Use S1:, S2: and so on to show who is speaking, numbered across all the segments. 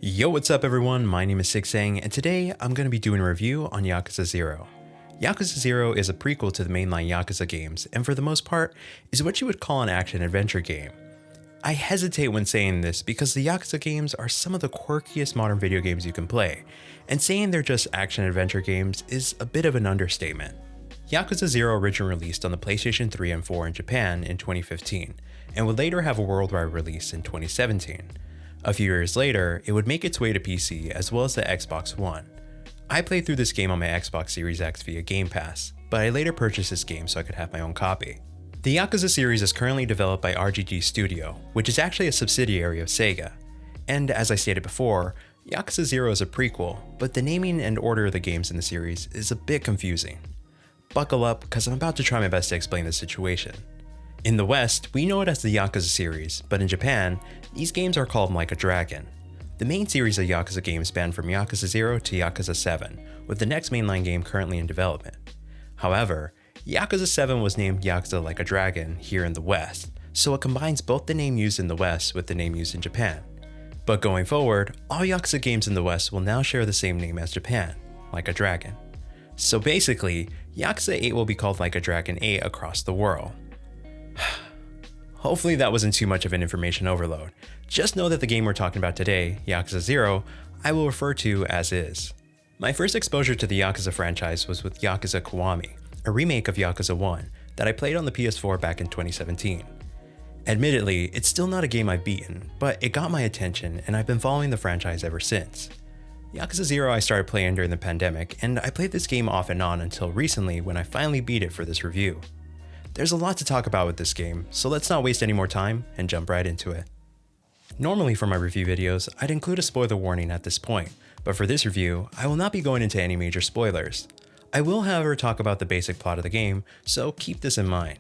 S1: Yo, what's up everyone? My name is Sigsang, and today I'm going to be doing a review on Yakuza 0. Yakuza 0 is a prequel to the mainline Yakuza games, and for the most part, is what you would call an action-adventure game. I hesitate when saying this because the Yakuza games are some of the quirkiest modern video games you can play, and saying they're just action-adventure games is a bit of an understatement. Yakuza 0 originally released on the PlayStation 3 and 4 in Japan in 2015, and would later have a worldwide release in 2017. A few years later, it would make its way to PC as well as the Xbox One. I played through this game on my Xbox Series X via Game Pass, but I later purchased this game so I could have my own copy. The Yakuza series is currently developed by RGG Studio, which is actually a subsidiary of Sega. And as I stated before, Yakuza 0 is a prequel, but the naming and order of the games in the series is a bit confusing. Buckle up, because I'm about to try my best to explain the situation. In the West, we know it as the Yakuza series, but in Japan, these games are called Like a Dragon. The main series of Yakuza games span from Yakuza 0 to Yakuza 7, with the next mainline game currently in development. However, Yakuza 7 was named Yakuza Like a Dragon here in the West, so it combines both the name used in the West with the name used in Japan. But going forward, all Yakuza games in the West will now share the same name as Japan, Like a Dragon. So basically, Yakuza 8 will be called Like a Dragon 8 across the world. Hopefully that wasn't too much of an information overload. Just know that the game we're talking about today, Yakuza 0, I will refer to as is. My first exposure to the Yakuza franchise was with Yakuza Kiwami, a remake of Yakuza 1 that I played on the PS4 back in 2017. Admittedly, it's still not a game I've beaten, but it got my attention and I've been following the franchise ever since. Yakuza 0 I started playing during the pandemic, and I played this game off and on until recently when I finally beat it for this review. There's a lot to talk about with this game, so let's not waste any more time and jump right into it. Normally for my review videos, I'd include a spoiler warning at this point, but for this review, I will not be going into any major spoilers. I will however talk about the basic plot of the game, so keep this in mind.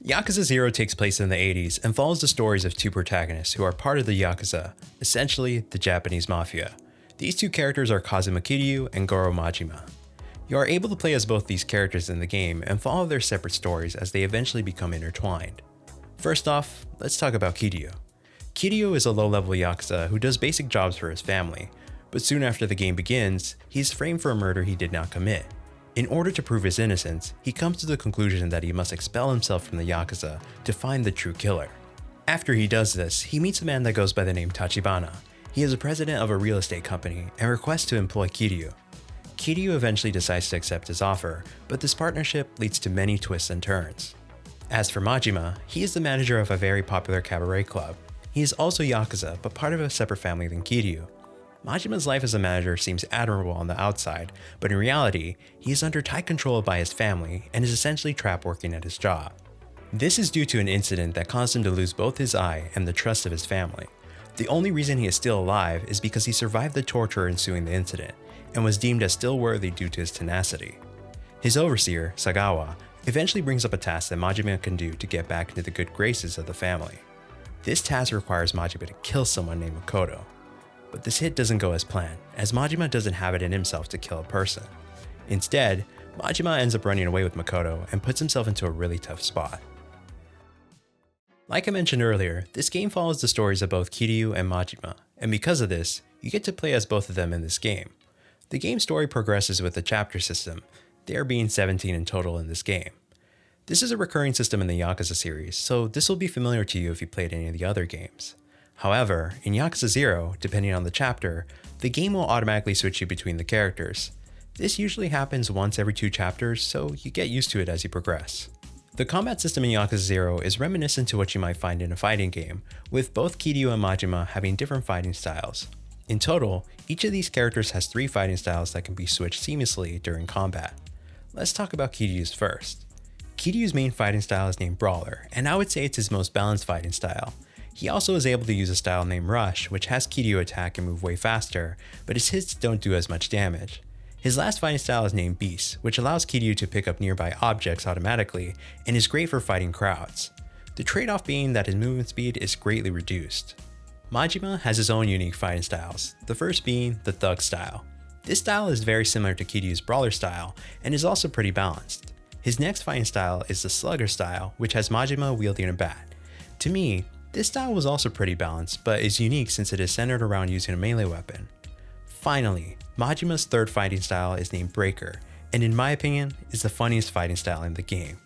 S1: Yakuza 0 takes place in the 80s and follows the stories of two protagonists who are part of the Yakuza, essentially the Japanese mafia. These two characters are Kazuma Kiryu and Goro Majima. You are able to play as both these characters in the game and follow their separate stories as they eventually become intertwined. First off, let's talk about Kiryu. Kiryu is a low-level Yakuza who does basic jobs for his family, but soon after the game begins, he is framed for a murder he did not commit. In order to prove his innocence, he comes to the conclusion that he must expel himself from the Yakuza to find the true killer. After he does this, he meets a man that goes by the name Tachibana. He is a president of a real estate company and requests to employ Kiryu. Kiryu eventually decides to accept his offer, but this partnership leads to many twists and turns. As for Majima, he is the manager of a very popular cabaret club. He is also Yakuza, but part of a separate family than Kiryu. Majima's life as a manager seems admirable on the outside, but in reality, he is under tight control by his family and is essentially trapped working at his job. This is due to an incident that caused him to lose both his eye and the trust of his family. The only reason he is still alive is because he survived the torture ensuing the incident, and was deemed as still worthy due to his tenacity. His overseer, Sagawa, eventually brings up a task that Majima can do to get back into the good graces of the family. This task requires Majima to kill someone named Makoto. But this hit doesn't go as planned, as Majima doesn't have it in himself to kill a person. Instead, Majima ends up running away with Makoto and puts himself into a really tough spot. Like I mentioned earlier, this game follows the stories of both Kiryu and Majima, and because of this, you get to play as both of them in this game. The game's story progresses with a chapter system, there being 17 in total in this game. This is a recurring system in the Yakuza series, so this will be familiar to you if you played any of the other games. However, in Yakuza 0, depending on the chapter, the game will automatically switch you between the characters. This usually happens once every 2 chapters, so you get used to it as you progress. The combat system in Yakuza 0 is reminiscent to what you might find in a fighting game, with both Kiryu and Majima having different fighting styles. In total, each of these characters has 3 fighting styles that can be switched seamlessly during combat. Let's talk about Kiryu's first. Kiryu's main fighting style is named Brawler, and I would say it's his most balanced fighting style. He also is able to use a style named Rush, which has Kiryu attack and move way faster, but his hits don't do as much damage. His last fighting style is named Beast, which allows Kiryu to pick up nearby objects automatically and is great for fighting crowds. The trade-off being that his movement speed is greatly reduced. Majima has his own unique fighting styles, the first being the Thug style. This style is very similar to Kiryu's Brawler style and is also pretty balanced. His next fighting style is the Slugger style, which has Majima wielding a bat. To me, This style was also pretty balanced, but is unique since it is centered around using a melee weapon. Finally, Majima's third fighting style is named Breaker, and in my opinion, is the funniest fighting style in the game.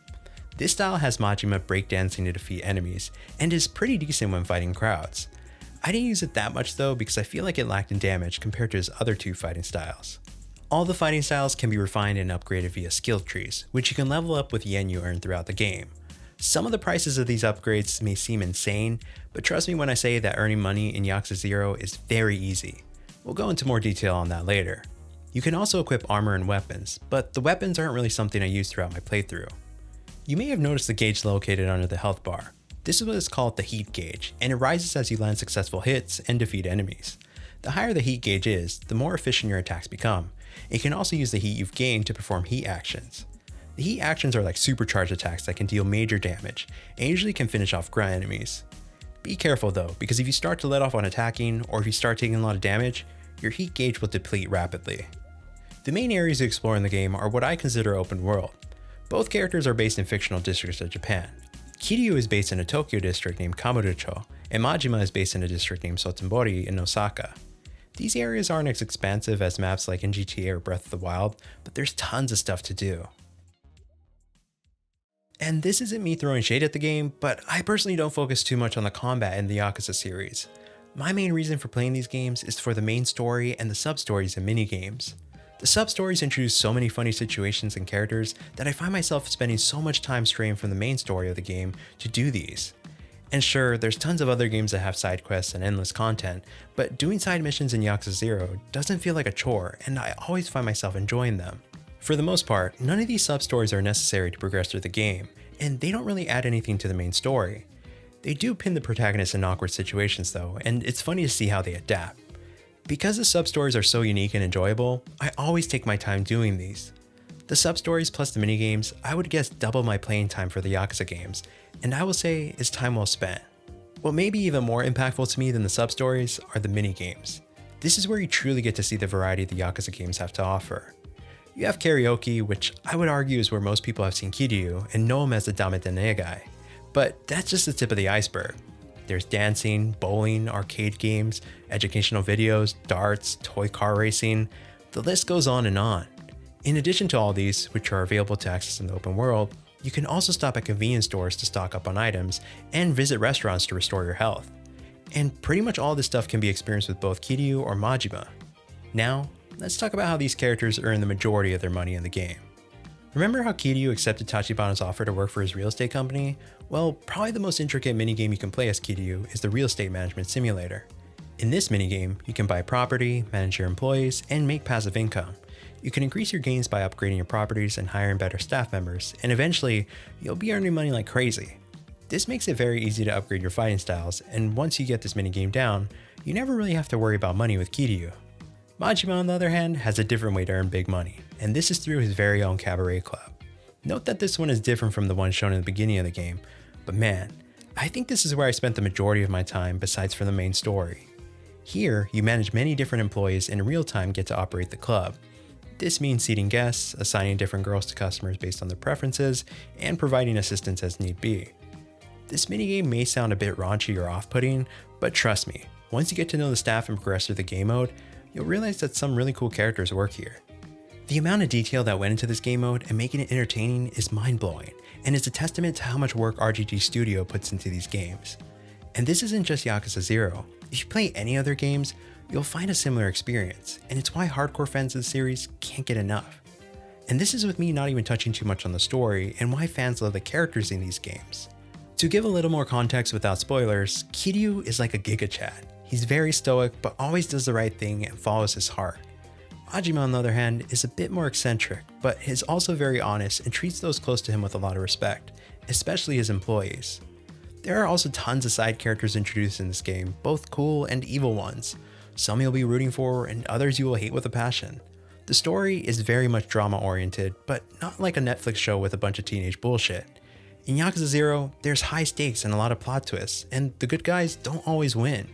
S1: This style has Majima breakdancing to defeat enemies, and is pretty decent when fighting crowds. I didn't use it that much though because I feel like it lacked in damage compared to his other two fighting styles. All the fighting styles can be refined and upgraded via skill trees, which you can level up with yen you earn throughout the game. Some of the prices of these upgrades may seem insane, but trust me when I say that earning money in Yakuza 0 is very easy. We'll go into more detail on that later. You can also equip armor and weapons, but the weapons aren't really something I use throughout my playthrough. You may have noticed the gauge located under the health bar. This is what is called the heat gauge, and it rises as you land successful hits and defeat enemies. The higher the heat gauge is, the more efficient your attacks become. You can also use the heat you've gained to perform heat actions. The heat actions are like supercharged attacks that can deal major damage, and usually can finish off grunt enemies. Be careful though, because if you start to let off on attacking, or if you start taking a lot of damage, your heat gauge will deplete rapidly. The main areas to explore in the game are what I consider open world. Both characters are based in fictional districts of Japan. Kiryu is based in a Tokyo district named Kamurocho, and Majima is based in a district named Sotenbori in Osaka. These areas aren't as expansive as maps like in GTA or Breath of the Wild, but there's tons of stuff to do. And this isn't me throwing shade at the game, but I personally don't focus too much on the combat in the Yakuza series. My main reason for playing these games is for the main story and the sub-stories and mini-games. The sub-stories introduce so many funny situations and characters that I find myself spending so much time straying from the main story of the game to do these. And sure, there's tons of other games that have side quests and endless content, but doing side missions in Yakuza 0 doesn't feel like a chore, and I always find myself enjoying them. For the most part, none of these sub-stories are necessary to progress through the game, and they don't really add anything to the main story. They do pin the protagonist in awkward situations though, and it's funny to see how they adapt. Because the sub-stories are so unique and enjoyable, I always take my time doing these. The sub-stories plus the minigames, I would guess double my playing time for the Yakuza games, and I will say is time well spent. What may be even more impactful to me than the sub-stories are the minigames. This is where you truly get to see the variety the Yakuza games have to offer. You have karaoke, which I would argue is where most people have seen Kiryu and know him as the Dametane guy, but that's just the tip of the iceberg. There's dancing, bowling, arcade games, educational videos, darts, toy car racing, the list goes on and on. In addition to all these, which are available to access in the open world, you can also stop at convenience stores to stock up on items and visit restaurants to restore your health. And pretty much all this stuff can be experienced with both Kiryu or Majima. Now, let's talk about how these characters earn the majority of their money in the game. Remember how Kiryu accepted Tachibana's offer to work for his real estate company? Well, probably the most intricate minigame you can play as Kiryu is the real estate management simulator. In this minigame, you can buy property, manage your employees, and make passive income. You can increase your gains by upgrading your properties and hiring better staff members, and eventually, you'll be earning money like crazy. This makes it very easy to upgrade your fighting styles, and once you get this minigame down, you never really have to worry about money with Kiryu. Majima, on the other hand, has a different way to earn big money, and this is through his very own cabaret club. Note that this one is different from the one shown in the beginning of the game, but man, I think this is where I spent the majority of my time besides for the main story. Here, you manage many different employees and in real time get to operate the club. This means seating guests, assigning different girls to customers based on their preferences, and providing assistance as need be. This minigame may sound a bit raunchy or off-putting, but trust me, once you get to know the staff and progress through the game mode, you'll realize that some really cool characters work here. The amount of detail that went into this game mode and making it entertaining is mind-blowing, and it's a testament to how much work RGG Studio puts into these games. And this isn't just Yakuza 0. If you play any other games, you'll find a similar experience, and it's why hardcore fans of the series can't get enough. And this is with me not even touching too much on the story and why fans love the characters in these games. To give a little more context without spoilers, Kiryu is like a Giga Chad. He's very stoic, but always does the right thing and follows his heart. Majima, on the other hand, is a bit more eccentric, but is also very honest and treats those close to him with a lot of respect, especially his employees. There are also tons of side characters introduced in this game, both cool and evil ones. Some you'll be rooting for, and others you will hate with a passion. The story is very much drama-oriented, but not like a Netflix show with a bunch of teenage bullshit. In Yakuza 0, there's high stakes and a lot of plot twists, and the good guys don't always win.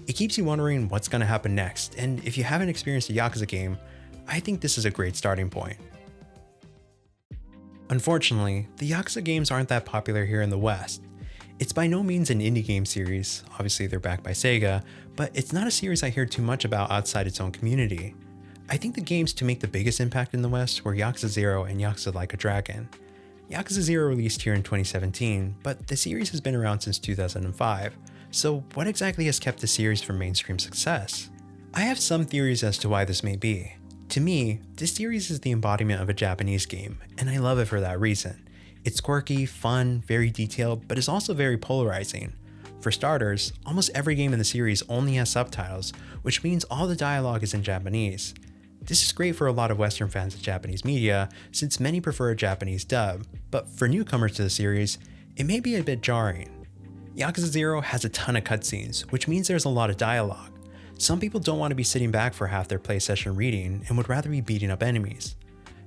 S1: It keeps you wondering what's going to happen next, and if you haven't experienced a Yakuza game, I think this is a great starting point. Unfortunately, the Yakuza games aren't that popular here in the West. It's by no means an indie game series, obviously they're backed by Sega, but it's not a series I hear too much about outside its own community. I think the games to make the biggest impact in the West were Yakuza 0 and Yakuza Like a Dragon. Yakuza 0 released here in 2017, but the series has been around since 2005, so what exactly has kept the series from mainstream success? I have some theories as to why this may be. To me, this series is the embodiment of a Japanese game, and I love it for that reason. It's quirky, fun, very detailed, but is also very polarizing. For starters, almost every game in the series only has subtitles, which means all the dialogue is in Japanese. This is great for a lot of Western fans of Japanese media, since many prefer a Japanese dub, but for newcomers to the series, it may be a bit jarring. Yakuza 0 has a ton of cutscenes, which means there's a lot of dialogue. Some people don't want to be sitting back for half their play session reading and would rather be beating up enemies.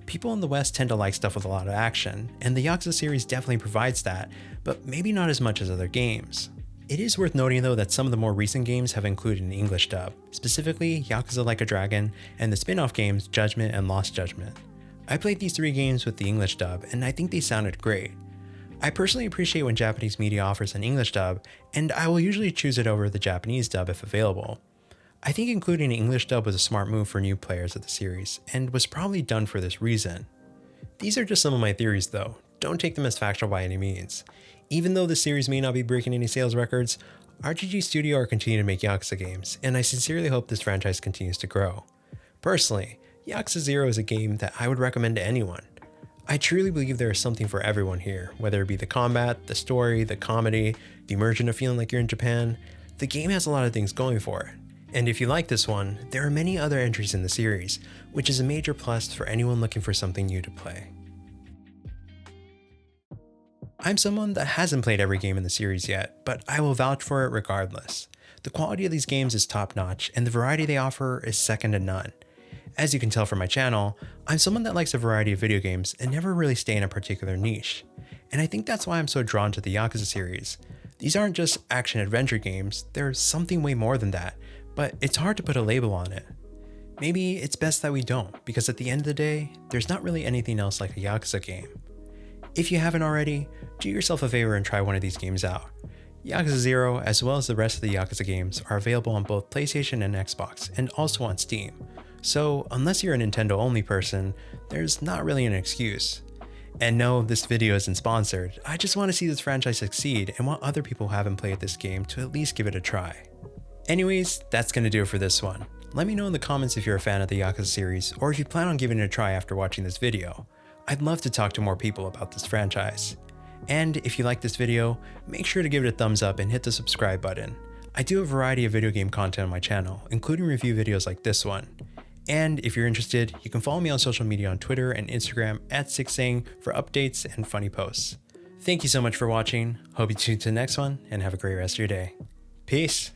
S1: People in the West tend to like stuff with a lot of action, and the Yakuza series definitely provides that, but maybe not as much as other games. It is worth noting though that some of the more recent games have included an English dub, specifically Yakuza Like a Dragon and the spin-off games Judgment and Lost Judgment. I played these three games with the English dub and I think they sounded great. I personally appreciate when Japanese media offers an English dub, and I will usually choose it over the Japanese dub if available. I think including an English dub was a smart move for new players of the series, and was probably done for this reason. These are just some of my theories though, don't take them as factual by any means. Even though the series may not be breaking any sales records, RGG Studio are continuing to make Yakuza games, and I sincerely hope this franchise continues to grow. Personally, Yakuza 0 is a game that I would recommend to anyone. I truly believe there is something for everyone here, whether it be the combat, the story, the comedy, the immersion of feeling like you're in Japan. The game has a lot of things going for it. And if you like this one, there are many other entries in the series, which is a major plus for anyone looking for something new to play. I'm someone that hasn't played every game in the series yet, but I will vouch for it regardless. The quality of these games is top notch, and the variety they offer is second to none. As you can tell from my channel, I'm someone that likes a variety of video games and never really stay in a particular niche. And I think that's why I'm so drawn to the Yakuza series. These aren't just action-adventure games, there's something way more than that, but it's hard to put a label on it. Maybe it's best that we don't, because at the end of the day, there's not really anything else like a Yakuza game. If you haven't already, do yourself a favor and try one of these games out. Yakuza 0, as well as the rest of the Yakuza games, are available on both PlayStation and Xbox, and also on Steam. So unless you're a Nintendo only person, there's not really an excuse. And no, this video isn't sponsored, I just want to see this franchise succeed and want other people who haven't played this game to at least give it a try. Anyways, that's gonna do it for this one. Let me know in the comments if you're a fan of the Yakuza series, or if you plan on giving it a try after watching this video. I'd love to talk to more people about this franchise. And if you like this video, make sure to give it a thumbs up and hit the subscribe button. I do a variety of video game content on my channel, including review videos like this one. And if you're interested, you can follow me on social media on Twitter and Instagram @sixsang for updates and funny posts. Thank you so much for watching, hope you tune to the next one, and have a great rest of your day. Peace!